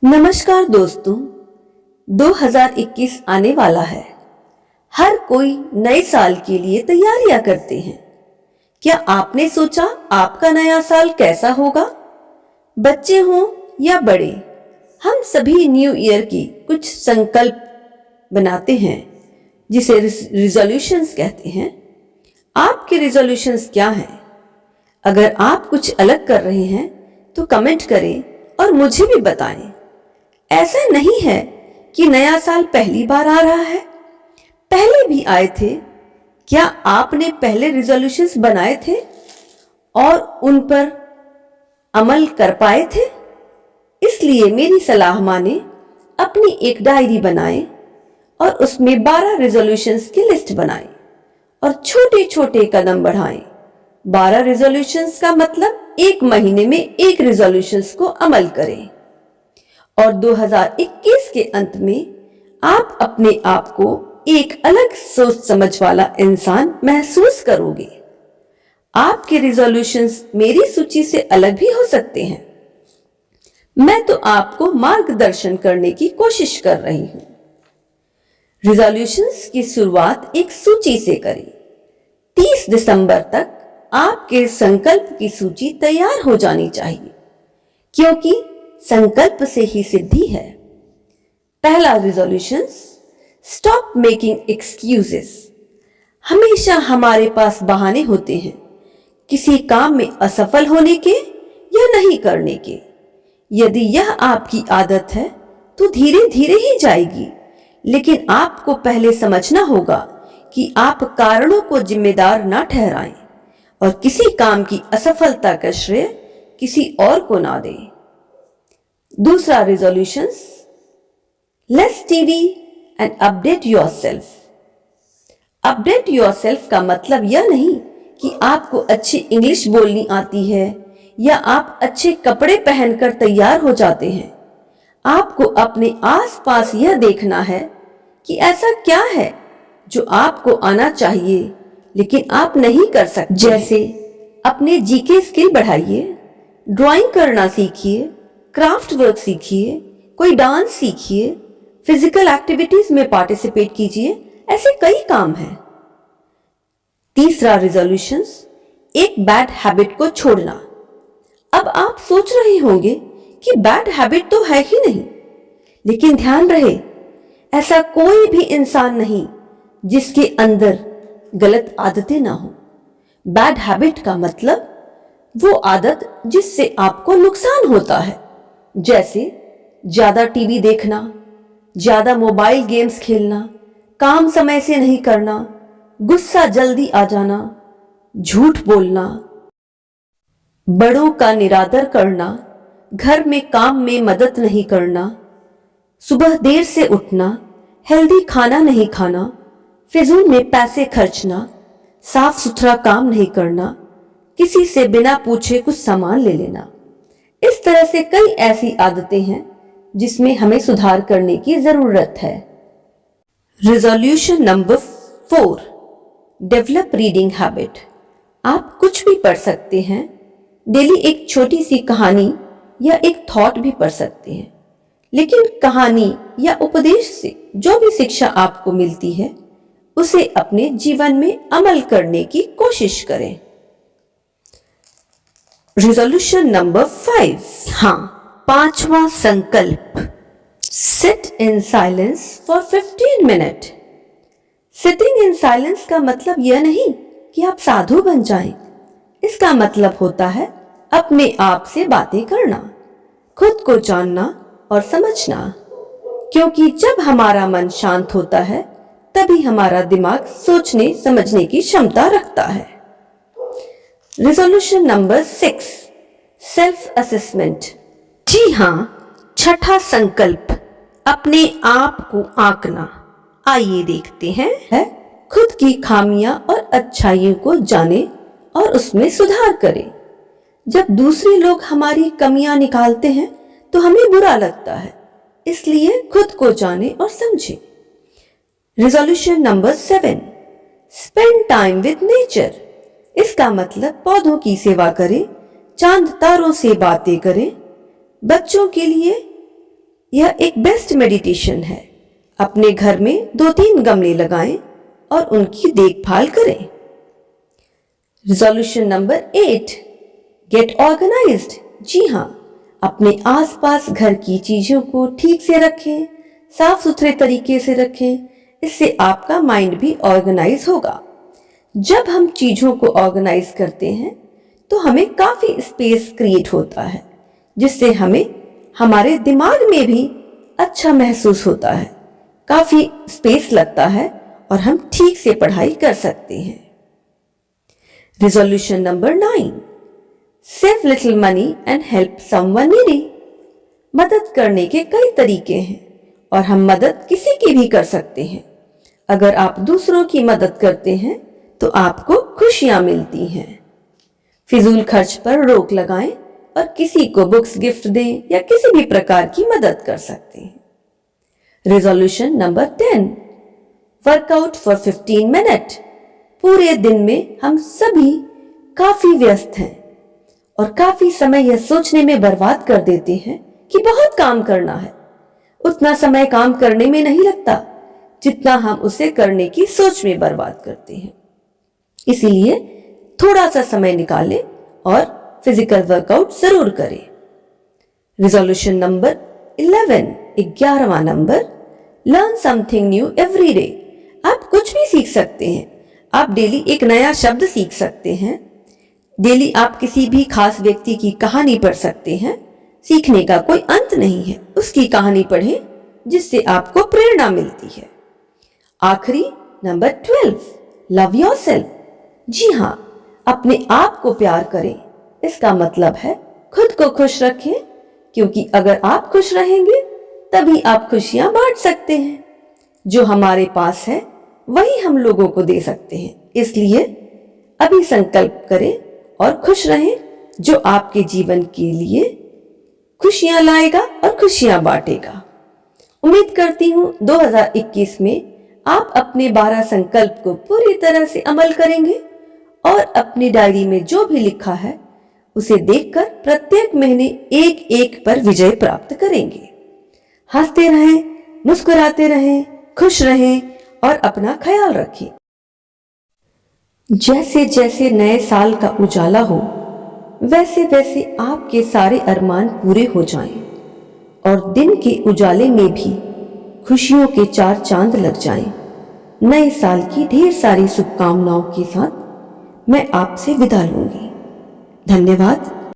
नमस्कार दोस्तों, 2021 आने वाला है। हर कोई नए साल के लिए तैयारियां करते हैं। क्या आपने सोचा आपका नया साल कैसा होगा? बच्चे हों या बड़े, हम सभी न्यू ईयर की कुछ संकल्प बनाते हैं जिसे रिजोल्यूशंस कहते हैं। आपके रिजोल्यूशंस क्या हैं? अगर आप कुछ अलग कर रहे हैं तो कमेंट करें और मुझे भी बताएं। ऐसा नहीं है कि नया साल पहली बार आ रहा है, पहले भी आए थे। क्या आपने पहले रिजोल्यूशंस बनाए थे और उन पर अमल कर पाए थे? इसलिए मेरी सलाह माने, अपनी एक डायरी बनाएं और उसमें 12 रिजोल्यूशंस की लिस्ट बनाएं और छोटे छोटे कदम बढ़ाएं। 12 रिजोल्यूशंस का मतलब एक महीने में एक रिजोल्यूशंस को अमल करें और 2021 के अंत में आप अपने आप को एक अलग सोच समझ वाला इंसान महसूस करोगे। आपके रिजोल्यूशंस मेरी सूची से अलग भी हो सकते हैं। मैं तो आपको मार्गदर्शन करने की कोशिश कर रही हूं। रिजोल्यूशंस की शुरुआत एक सूची से करें। 30 दिसंबर तक आपके संकल्प की सूची तैयार हो जानी चाहिए, क्योंकि संकल्प से ही सिद्धि है। पहला रिजोल्यूशन, स्टॉप मेकिंग एक्सक्यूजेस। हमेशा हमारे पास बहाने होते हैं, किसी काम में असफल होने के या नहीं करने के। यदि यह आपकी आदत है तो धीरे धीरे ही जाएगी, लेकिन आपको पहले समझना होगा कि आप कारणों को जिम्मेदार ना ठहराएं और किसी काम की असफलता का श्रेय किसी और को ना दें। दूसरा resolution, less TV and update yourself. Update yourself का मतलब यह नहीं कि आपको अच्छी इंग्लिश बोलनी आती है या आप अच्छे कपड़े पहनकर तैयार हो जाते हैं। आपको अपने आसपास यह देखना है कि ऐसा क्या है जो आपको आना चाहिए लेकिन आप नहीं कर सकते। जैसे अपने जीके स्किल बढ़ाइए, ड्राइंग करना सीखिए, क्राफ्ट वर्क सीखिए, कोई डांस सीखिए, फिजिकल एक्टिविटीज में पार्टिसिपेट कीजिए। ऐसे कई काम हैं। तीसरा रिजोल्यूशन, एक बैड हैबिट को छोड़ना। अब आप सोच रहे होंगे कि बैड हैबिट तो है ही नहीं, लेकिन ध्यान रहे, ऐसा कोई भी इंसान नहीं जिसके अंदर गलत आदतें ना हो। बैड हैबिट का मतलब वो आदत जिससे आपको नुकसान होता है, जैसे ज्यादा टीवी देखना, ज्यादा मोबाइल गेम्स खेलना, काम समय से नहीं करना, गुस्सा जल्दी आ जाना, झूठ बोलना, बड़ों का निरादर करना, घर में काम में मदद नहीं करना, सुबह देर से उठना, हेल्दी खाना नहीं खाना, फिजूल में पैसे खर्चना, साफ सुथरा काम नहीं करना, किसी से बिना पूछे कुछ सामान ले लेना। इस तरह से कई ऐसी आदतें हैं जिसमें हमें सुधार करने की जरूरत है। Resolution number 4, develop reading habit. आप कुछ भी पढ़ सकते हैं। डेली एक छोटी सी कहानी या एक थॉट भी पढ़ सकते हैं, लेकिन कहानी या उपदेश से जो भी शिक्षा आपको मिलती है उसे अपने जीवन में अमल करने की कोशिश करें। रिजोल्यूशन नंबर 5, हाँ, 5वां संकल्प, sit in silence for 15 minute. Sitting in silence का मतलब यह नहीं कि आप साधु बन जाएं। इसका मतलब होता है अपने आप से बातें करना, खुद को जानना और समझना, क्योंकि जब हमारा मन शांत होता है तभी हमारा दिमाग सोचने समझने की क्षमता रखता है। Resolution number 6, self assessment. जी हाँ, छठा संकल्प, अपने आप को आंकना। आइए देखते हैं। खुद की खामियां और अच्छाइयों को जाने और उसमें सुधार करें। जब दूसरे लोग हमारी कमियां निकालते हैं तो हमें बुरा लगता है, इसलिए खुद को जाने और समझें। Resolution number 7, spend time with nature. इसका मतलब पौधों की सेवा करें, चांद तारों से बातें करें, बच्चों के लिए यह एक बेस्ट मेडिटेशन है। अपने घर में 2-3 गमले लगाएं और उनकी देखभाल करें। Resolution number 8, get organised. जी हाँ, अपने आसपास घर की चीजों को ठीक से रखें, साफ सुथरे तरीके से रखें। इससे आपका माइंड भी ऑर्गेनाइज होगा। जब हम चीजों को ऑर्गेनाइज करते हैं तो हमें काफी स्पेस क्रिएट होता है, जिससे हमें हमारे दिमाग में भी अच्छा महसूस होता है। काफी स्पेस लगता है और हम ठीक से पढ़ाई कर सकते हैं। Resolution number 9, save little money and help someone needy. मदद करने के कई तरीके हैं और हम मदद किसी की भी कर सकते हैं। अगर आप दूसरों की मदद करते हैं तो आपको खुशियां मिलती हैं। फिजूल खर्च पर रोक लगाएं और किसी को बुक्स गिफ्ट दें या किसी भी प्रकार की मदद कर सकते हैं। Resolution number 10, workout for 15 minute. पूरे दिन में हम सभी काफी व्यस्त हैं और काफी समय यह सोचने में बर्बाद कर देते हैं कि बहुत काम करना है। उतना समय काम करने में नहीं लगता जितना हम उसे करने की सोच में बर्बाद करते हैं। इसीलिए थोड़ा सा समय निकालें और फिजिकल वर्कआउट जरूर करें। रिजोल्यूशन नंबर 11, 11वां number, learn something new every day. आप कुछ भी सीख सकते हैं। आप डेली एक नया शब्द सीख सकते हैं। डेली आप किसी भी खास व्यक्ति की कहानी पढ़ सकते हैं। सीखने का कोई अंत नहीं है। उसकी कहानी पढ़ें जिससे आपको प्रेरणा मिलती है। आखिरी नंबर 12, लव योरसेल्फ। जी हाँ, अपने आप को प्यार करें। इसका मतलब है खुद को खुश रखें, क्योंकि अगर आप खुश रहेंगे तभी आप खुशियां बांट सकते हैं। जो हमारे पास है वही हम लोगों को दे सकते हैं। इसलिए अभी संकल्प करें और खुश रहें, जो आपके जीवन के लिए खुशियां लाएगा और खुशियां बांटेगा। उम्मीद करती हूं 2021 में आप अपने 12 संकल्प को पूरी तरह से अमल करेंगे और अपनी डायरी में जो भी लिखा है उसे देखकर प्रत्येक महीने एक एक पर विजय प्राप्त करेंगे। हंसते रहें, मुस्कुराते रहें, खुश रहें और अपना ख्याल रखें। जैसे जैसे नए साल का उजाला हो, वैसे वैसे आपके सारे अरमान पूरे हो जाएं और दिन के उजाले में भी खुशियों के 4 चांद लग जाएं। नए साल की ढेर सारी शुभकामनाओं के साथ मैं आपसे विदा लूंगी। धन्यवाद।